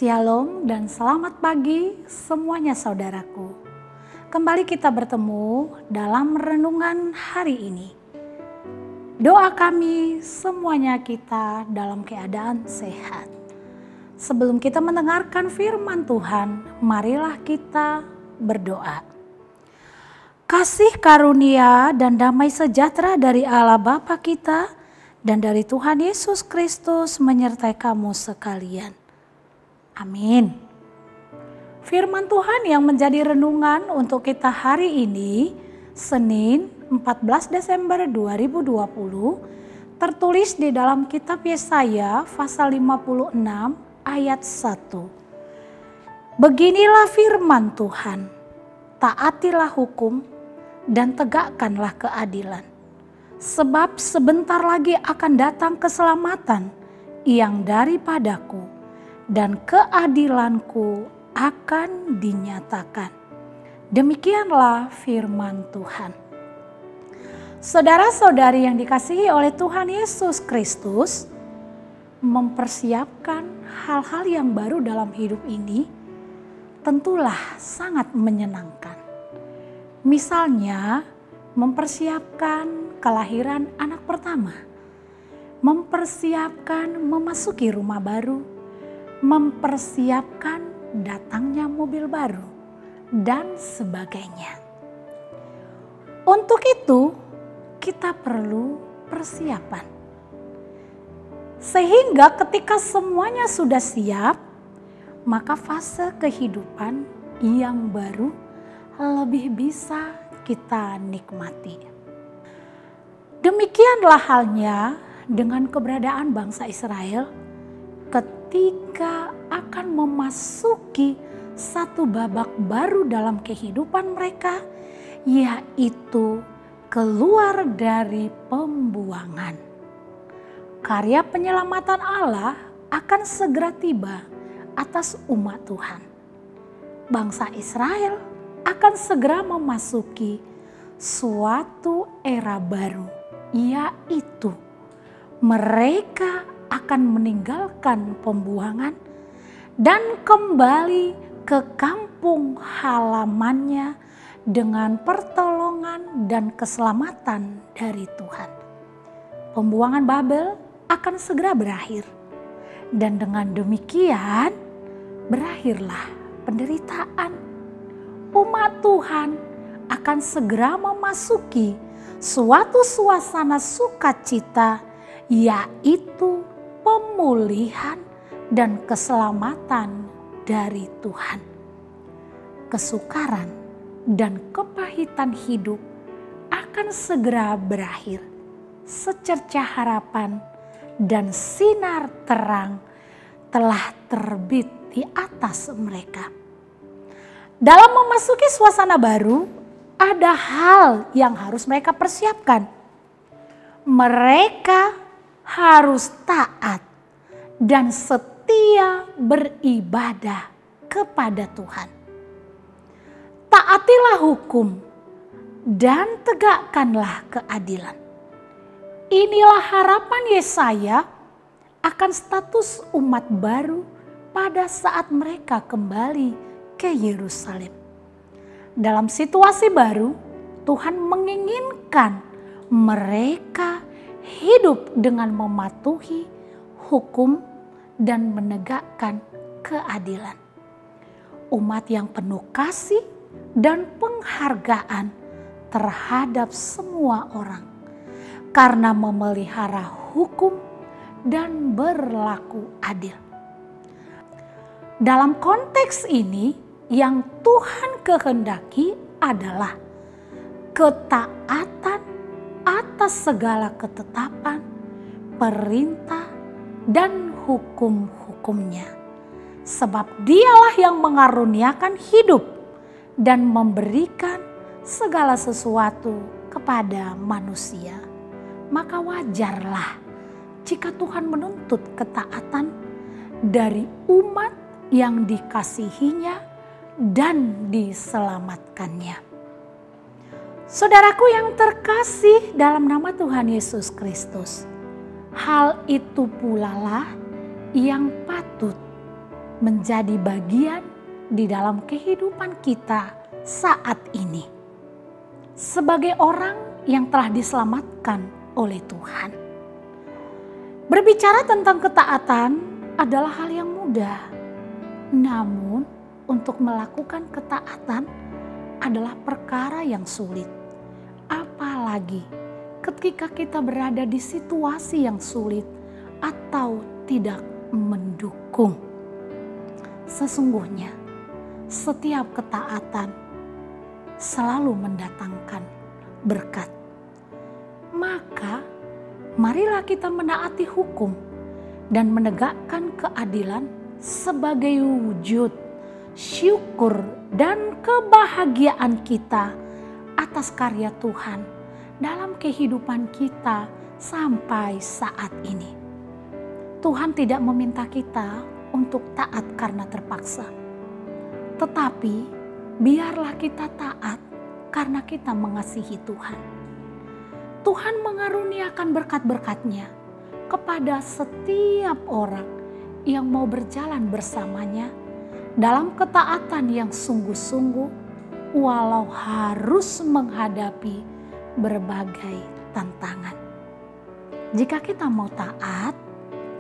Shalom dan selamat pagi semuanya saudaraku. Kembali kita bertemu dalam renungan hari ini. Doa kami semuanya kita dalam keadaan sehat. Sebelum kita mendengarkan firman Tuhan, marilah kita berdoa. Kasih karunia dan damai sejahtera dari Allah Bapa kita dan dari Tuhan Yesus Kristus menyertai kamu sekalian. Amin. Firman Tuhan yang menjadi renungan untuk kita hari ini, Senin 14 Desember 2020, tertulis di dalam kitab Yesaya pasal 56 ayat 1. Beginilah firman Tuhan, taatilah hukum dan tegakkanlah keadilan. Sebab sebentar lagi akan datang keselamatan yang daripadaku, dan keadilanku akan dinyatakan. Demikianlah firman Tuhan. Saudara-saudari yang dikasihi oleh Tuhan Yesus Kristus, mempersiapkan hal-hal yang baru dalam hidup ini tentulah sangat menyenangkan. Misalnya, mempersiapkan kelahiran anak pertama, mempersiapkan memasuki rumah baru, mempersiapkan datangnya mobil baru, dan sebagainya. Untuk itu, kita perlu persiapan. Sehingga ketika semuanya sudah siap, maka fase kehidupan yang baru lebih bisa kita nikmati. Demikianlah halnya dengan keberadaan bangsa Israel ketika akan memasuki satu babak baru dalam kehidupan mereka, yaitu keluar dari pembuangan. Karya penyelamatan Allah akan segera tiba atas umat Tuhan. Bangsa Israel akan segera memasuki suatu era baru, yaitu mereka akan meninggalkan pembuangan dan kembali ke kampung halamannya dengan pertolongan dan keselamatan dari Tuhan. Pembuangan Babel akan segera berakhir, dan dengan demikian berakhirlah penderitaan. Umat Tuhan akan segera memasuki suatu suasana sukacita, yaitu pemulihan dan keselamatan dari Tuhan. Kesukaran dan kepahitan hidup akan segera berakhir. Secercah harapan dan sinar terang telah terbit di atas mereka. Dalam memasuki suasana baru, ada hal yang harus mereka persiapkan. Mereka harus taat dan setia beribadah kepada Tuhan. Taatilah hukum dan tegakkanlah keadilan. Inilah harapan Yesaya akan status umat baru pada saat mereka kembali ke Yerusalem. Dalam situasi baru, Tuhan menginginkan mereka hidup dengan mematuhi hukum dan menegakkan keadilan. Umat yang penuh kasih dan penghargaan terhadap semua orang karena memelihara hukum dan berlaku adil. Dalam konteks ini, yang Tuhan kehendaki adalah ketaatan atas segala ketetapan, perintah, dan hukum-hukumnya. Sebab dialah yang mengaruniakan hidup dan memberikan segala sesuatu kepada manusia. Maka wajarlah jika Tuhan menuntut ketaatan dari umat yang dikasihinya dan diselamatkannya. Saudaraku yang terkasih dalam nama Tuhan Yesus Kristus, hal itu pula lah yang patut menjadi bagian di dalam kehidupan kita saat ini. Sebagai orang yang telah diselamatkan oleh Tuhan. Berbicara tentang ketaatan adalah hal yang mudah. Namun untuk melakukan ketaatan adalah perkara yang sulit. Apalagi ketika kita berada di situasi yang sulit atau tidak mendukung. Sesungguhnya setiap ketaatan selalu mendatangkan berkat. Maka marilah kita menaati hukum dan menegakkan keadilan sebagai wujud syukur dan kebahagiaan kita atas karya Tuhan dalam kehidupan kita sampai saat ini. Tuhan tidak meminta kita untuk taat karena terpaksa. Tetapi biarlah kita taat karena kita mengasihi Tuhan. Tuhan mengaruniakan berkat-berkat-Nya kepada setiap orang yang mau berjalan bersamanya dalam ketaatan yang sungguh-sungguh walau harus menghadapi berbagai tantangan. Jika kita mau taat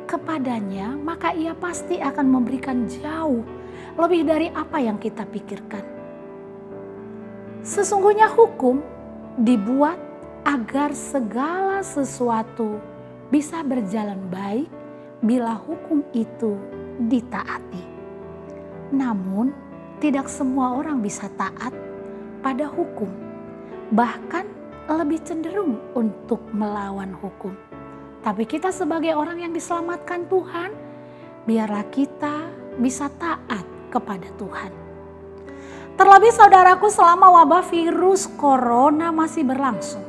kepadanya, maka Ia pasti akan memberikan jauh lebih dari apa yang kita pikirkan. Sesungguhnya hukum dibuat agar segala sesuatu bisa berjalan baik bila hukum itu ditaati. Namun, tidak semua orang bisa taat pada hukum, bahkan lebih cenderung untuk melawan hukum. Tapi kita sebagai orang yang diselamatkan Tuhan, biarlah kita bisa taat kepada Tuhan. Terlebih saudaraku, selama wabah virus corona masih berlangsung,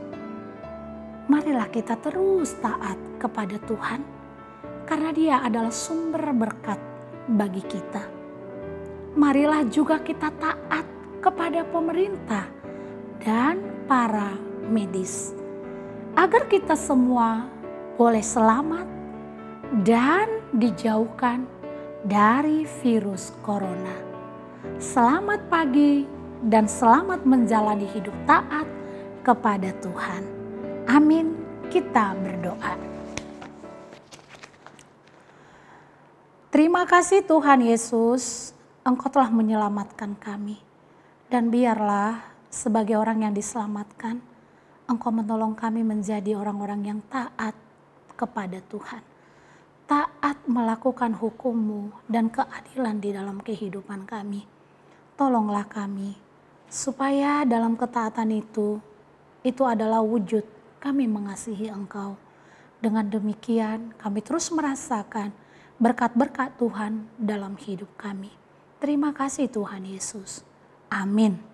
marilah kita terus taat kepada Tuhan, karena Dia adalah sumber berkat bagi kita. Marilah juga kita taat kepada pemerintah dan para medis, agar kita semua boleh selamat dan dijauhkan dari virus corona. Selamat pagi dan selamat menjalani hidup taat kepada Tuhan. Amin. Kita berdoa. Terima kasih Tuhan Yesus, Engkau telah menyelamatkan kami. Dan biarlah sebagai orang yang diselamatkan, Engkau menolong kami menjadi orang-orang yang taat kepada Tuhan. Taat melakukan hukum-Mu dan keadilan di dalam kehidupan kami. Tolonglah kami, supaya dalam ketaatan itu adalah wujud kami mengasihi Engkau. Dengan demikian kami terus merasakan berkat-berkat Tuhan dalam hidup kami. Terima kasih Tuhan Yesus. Amin.